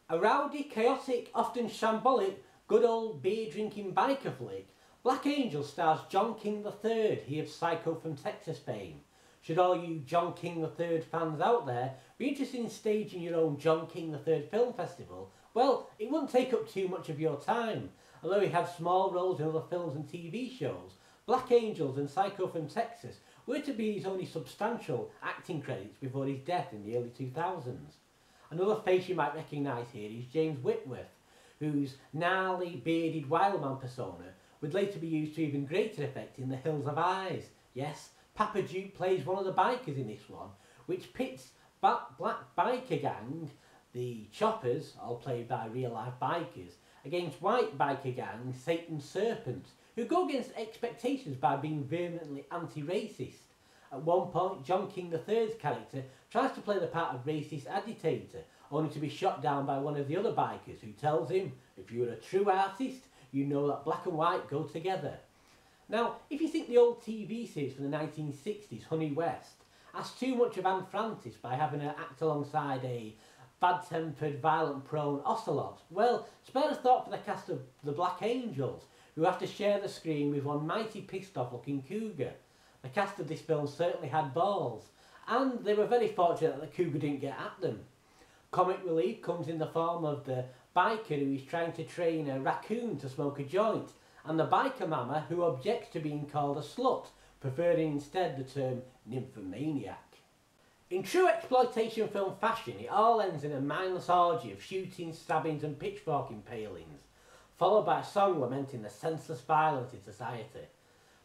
A rowdy, chaotic, often shambolic, good old beer-drinking biker flick, Black Angel stars John King III, he of Psycho from Texas fame. Should all you John King III fans out there be interested in staging your own John King III film festival, well, it wouldn't take up too much of your time. Although he had small roles in other films and TV shows, Black Angels and Psycho from Texas were to be his only substantial acting credits before his death in the early 2000s. Another face you might recognise here is James Whitworth, whose gnarly, bearded wildman persona would later be used to even greater effect in The Hills Have Eyes. Yes, Papa Duke plays one of the bikers in this one, which pits black biker gang, the Choppers, all played by real-life bikers, against white biker gang, Satan's Serpents, who go against expectations by being vehemently anti-racist. At one point, John King III's character tries to play the part of racist agitator, only to be shot down by one of the other bikers who tells him, if you're a true artist, you know that black and white go together. Now, if you think the old TV series from the 1960s, Honey West, asked too much of Anne Francis by having her act alongside a bad-tempered, violent-prone ocelot, well, spare a thought for the cast of The Black Angels, who have to share the screen with one mighty pissed-off-looking cougar. The cast of this film certainly had balls, and they were very fortunate that the cougar didn't get at them. Comic relief comes in the form of the biker who is trying to train a raccoon to smoke a joint, and the biker mama who objects to being called a slut, preferring instead the term nymphomaniac. In true exploitation film fashion, it all ends in a mindless orgy of shootings, stabbings and pitchfork impalings, followed by a song lamenting the senseless violence in society.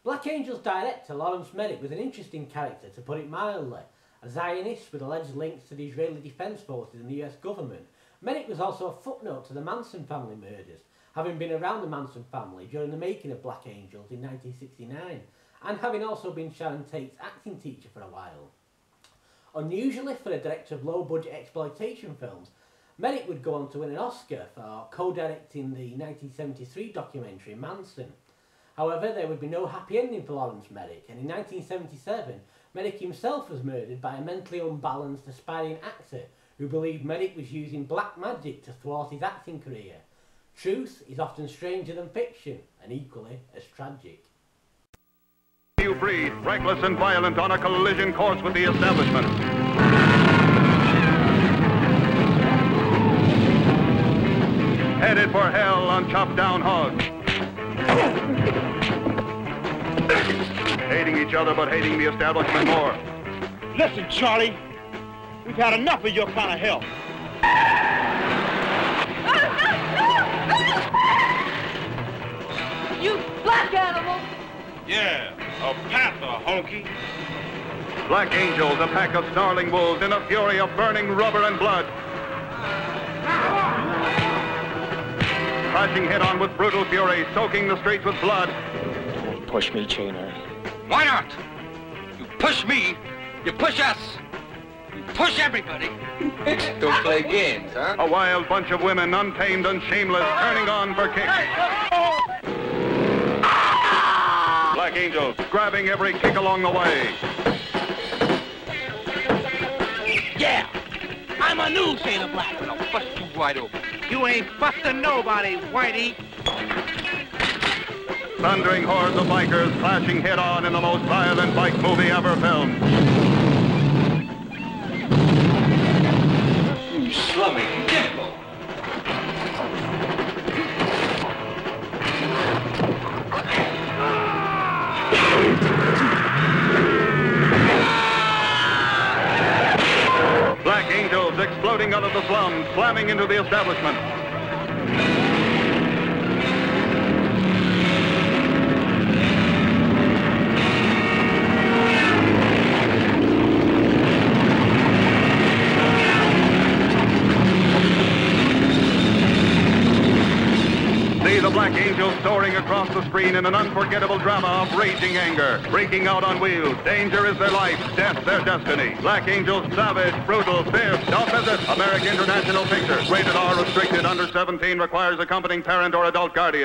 Black Angel's director, Lawrence Merrick, was an interesting character, to put it mildly. A Zionist with alleged links to the Israeli Defence Forces and the US government, Merrick was also a footnote to the Manson family murders, having been around the Manson family during the making of Black Angels in 1969, and having also been Sharon Tate's acting teacher for a while. Unusually for a director of low-budget exploitation films, Merrick would go on to win an Oscar for co-directing the 1973 documentary Manson. However, there would be no happy ending for Lawrence Merrick, and in 1977, Merrick himself was murdered by a mentally unbalanced, aspiring actor who believed Merrick was using black magic to thwart his acting career. Truth is often stranger than fiction, and equally as tragic. New breed, reckless and violent, on a collision course with the establishment. Headed for hell on chopped-down hogs. Hating each other, but hating the establishment more. Listen, Charlie, we've had enough of your kind of help. You black animal! Yeah, a panther, honky. Black Angels, a pack of snarling wolves in a fury of burning rubber and blood. Crashing head-on with brutal fury, soaking the streets with blood. Don't push me, Chainer. Why not? You push me, you push us, you push everybody. Don't play games, huh? A wild bunch of women, untamed and shameless, turning on for kicks. Black Angels, grabbing every kick along the way. Yeah, I'm a new Shade of Black. I'll bust you wide open. You ain't busting nobody, Whitey. Thundering hordes of bikers clashing head-on in the most violent bike movie ever filmed. You slummy dimple. Black Angels exploding out of the slums, slamming into the establishment. See the Black Angels soaring across the screen in an unforgettable drama of raging anger. Breaking out on wheels, danger is their life, death their destiny. Black Angels, savage, brutal, fierce. Don't visit American International Pictures. Rated R, restricted, under 17, requires accompanying parent or adult guardian.